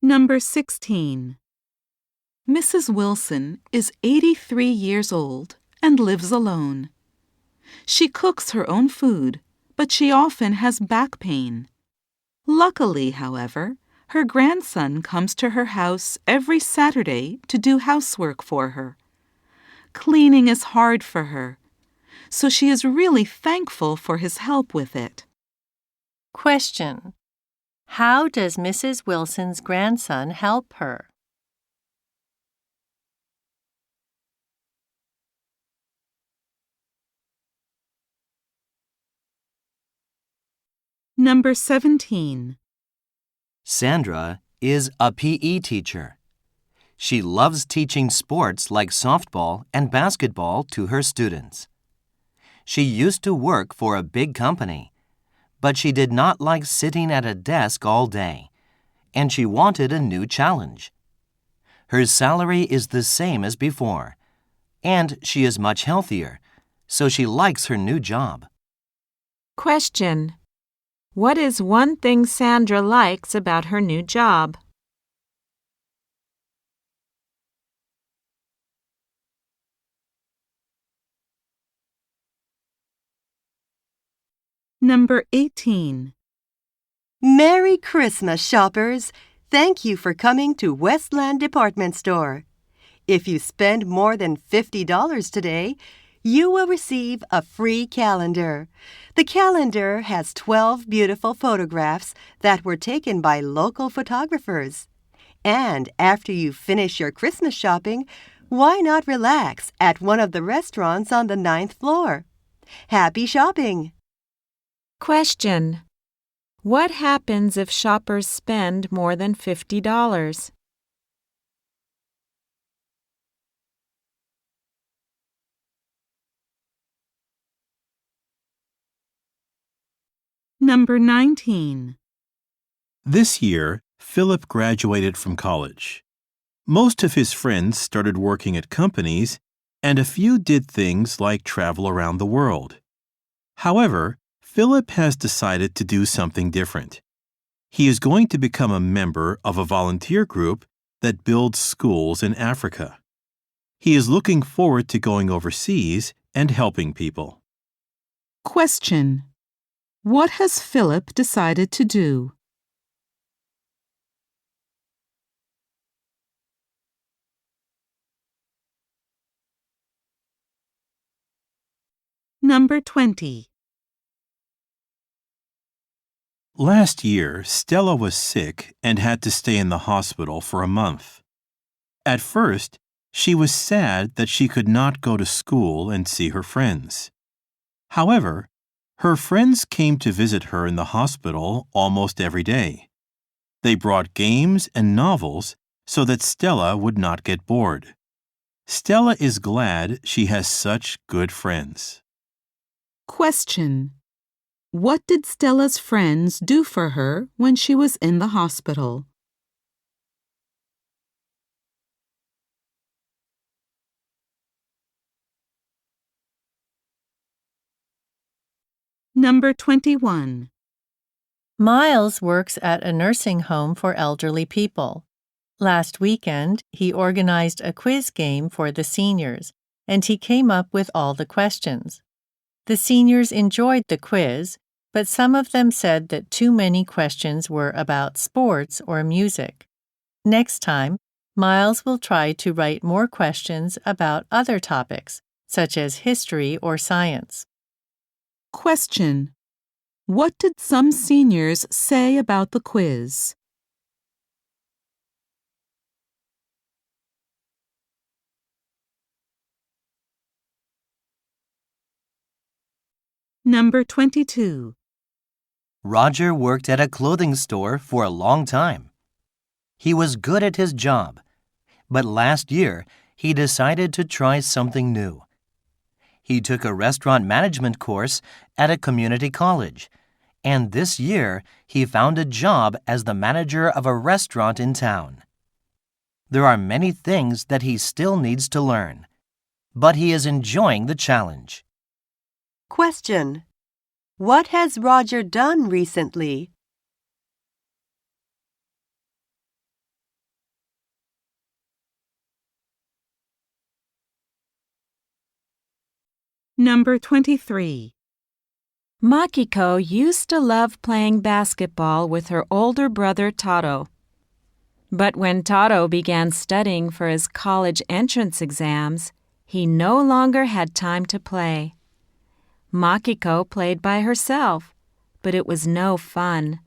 Number 16. Mrs. Wilson is 83 years old and lives alone. She cooks her own food, but she often has back pain. Luckily, however, her grandson comes to her house every Saturday to do housework for her. Cleaning is hard for her, so she is really thankful for his help with it. Question. How does Mrs. Wilson's grandson help her? Number 17. Sandra is a PE teacher. She loves teaching sports like softball and basketball to her students. She used to work for a big company, but she did not like sitting at a desk all day, and she wanted a new challenge. Her salary is the same as before, and she is much healthier, so she likes her new job. Question. What is one thing Sandra likes about her new job? Number 18. Merry Christmas, shoppers! Thank you for coming to Westland Department Store. If you spend more than $50 today, you will receive a free calendar. The calendar has 12 beautiful photographs that were taken by local photographers. And after you finish your Christmas shopping, why not relax at one of the restaurants on the 9th floor? Happy shopping! Question. What happens if shoppers spend more than $50? Number 19. This year, Philip graduated from college. Most of his friends started working at companies, and a few did things like travel around the world. However, Philip has decided to do something different. He is going to become a member of a volunteer group that builds schools in Africa. He is looking forward to going overseas and helping people. Question. What has Philip decided to do? Number 20. Last year, Stella was sick and had to stay in the hospital for a month. At first, she was sad that she could not go to school and see her friends. However, her friends came to visit her in the hospital almost every day. They brought games and novels so that Stella would not get bored. Stella is glad she has such good friends. Question. What did Stella's friends do for her when she was in the hospital? Number 21. Miles works at a nursing home for elderly people. Last weekend, he organized a quiz game for the seniors, and he came up with all the questions. The seniors enjoyed the quiz, but some of them said that too many questions were about sports or music. Next time, Miles will try to write more questions about other topics, such as history or science. Question. What did some seniors say about the quiz? Number 22. Roger worked at a clothing store for a long time. He was good at his job, but last year he decided to try something new. He took a restaurant management course at a community college, and this year he found a job as the manager of a restaurant in town. There are many things that he still needs to learn, but he is enjoying the challenge. Question. What has Roger done recently? Number 23. Makiko used to love playing basketball with her older brother Taro. But when Taro began studying for his college entrance exams, he no longer had time to play. Makiko played by herself, but it was no fun.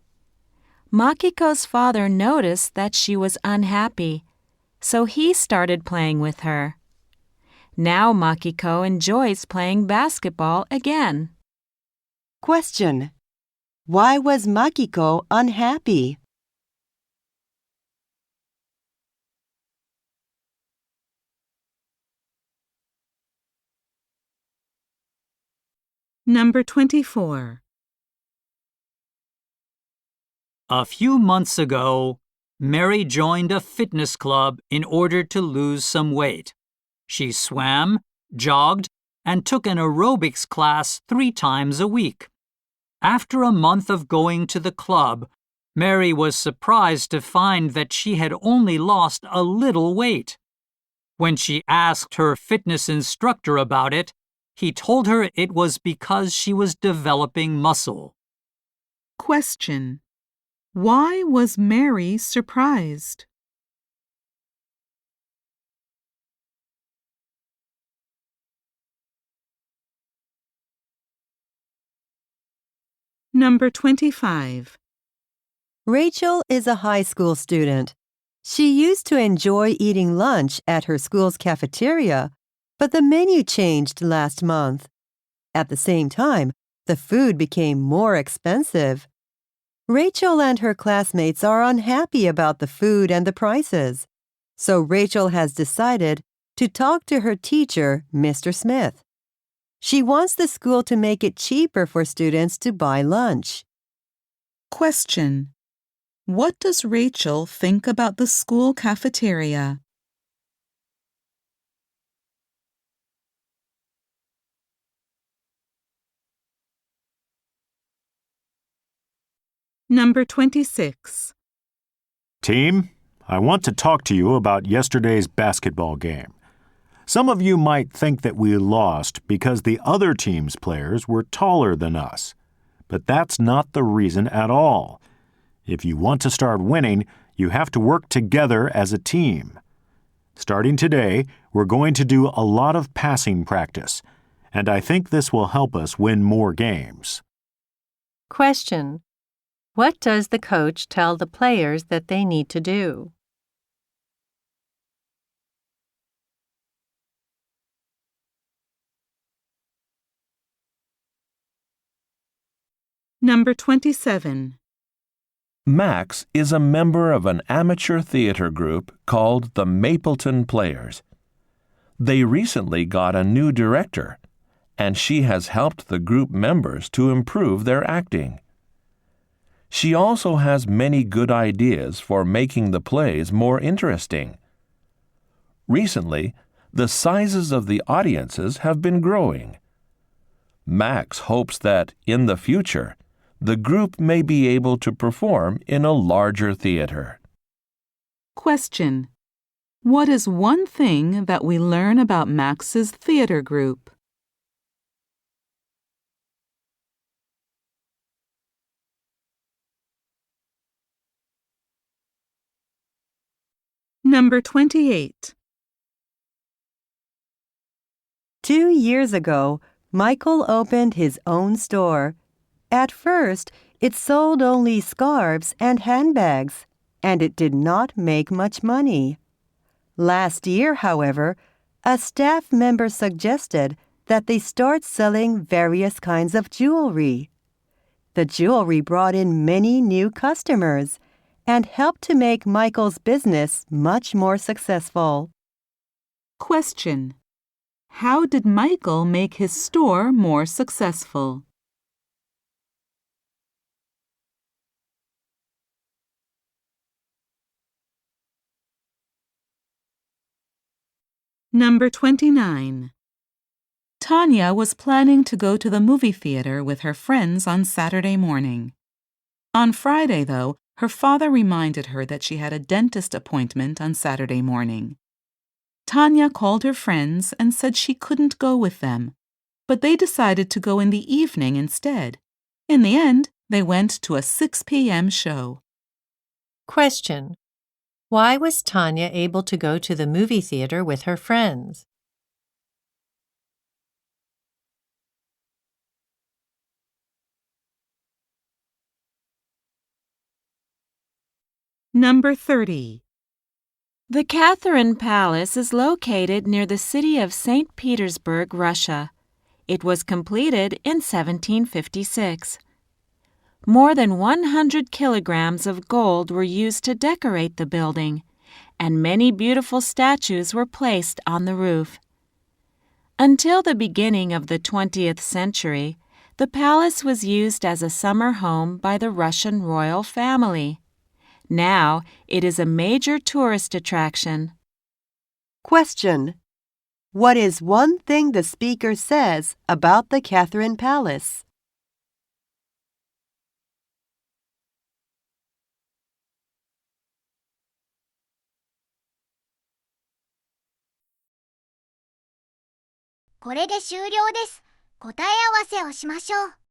Makiko's father noticed that she was unhappy, so he started playing with her. Now Makiko enjoys playing basketball again. Question. Why was Makiko unhappy? Number 24. A few months ago, Mary joined a fitness club in order to lose some weight. She swam, jogged, and took an aerobics class 3 times a week. After a month of going to the club, Mary was surprised to find that she had only lost a little weight. When she asked her fitness instructor about it, he told her it was because she was developing muscle. Question. Why was Mary surprised? Number 25. Rachel is a high school student. She used to enjoy eating lunch at her school's cafeteria, but the menu changed last month. At the same time, the food became more expensive. Rachel and her classmates are unhappy about the food and the prices. So Rachel has decided to talk to her teacher, Mr. Smith. She wants the school to make it cheaper for students to buy lunch. Question. What does Rachel think about the school cafeteria? Number 26. Team, I want to talk to you about yesterday's basketball game. Some of you might think that we lost because the other team's players were taller than us. But that's not the reason at all. If you want to start winning, you have to work together as a team. Starting today, we're going to do a lot of passing practice, and I think this will help us win more games. Question. What does the coach tell the players that they need to do? Number 27. Max is a member of an amateur theater group called the Mapleton Players. They recently got a new director, and she has helped the group members to improve their acting. She also has many good ideas for making the plays more interesting. Recently, the sizes of the audiences have been growing. Max hopes that, in the future, the group may be able to perform in a larger theater. Question. What is one thing that we learn about Max's theater group? Number 28. 2 years ago, Michael opened his own store. At first, it sold only scarves and handbags, and it did not make much money. Last year, however, a staff member suggested that they start selling various kinds of jewelry. The jewelry brought in many new customers and helped to make Michael's business much more successful. Question. How did Michael make his store more successful? Number 29. Tanya was planning to go to the movie theater with her friends on Saturday morning. On Friday, though, her father reminded her that she had a dentist appointment on Saturday morning. Tanya called her friends and said she couldn't go with them. but they decided to go in the evening instead. In the end, they went to a 6 p.m. show. Question. Why was Tanya able to go to the movie theater with her friends? Number 30. The Catherine Palace is located near the city of St. Petersburg, Russia. It was completed in 1756. More than 100 kilograms of gold were used to decorate the building, and many beautiful statues were placed on the roof. Until the beginning of the 20th century, the palace was used as a summer home by the Russian royal family. Now it is a major tourist attraction. Question. What is one thing the speaker says about the Catherine Palace? "これで終了です。答え合わせをしましょう。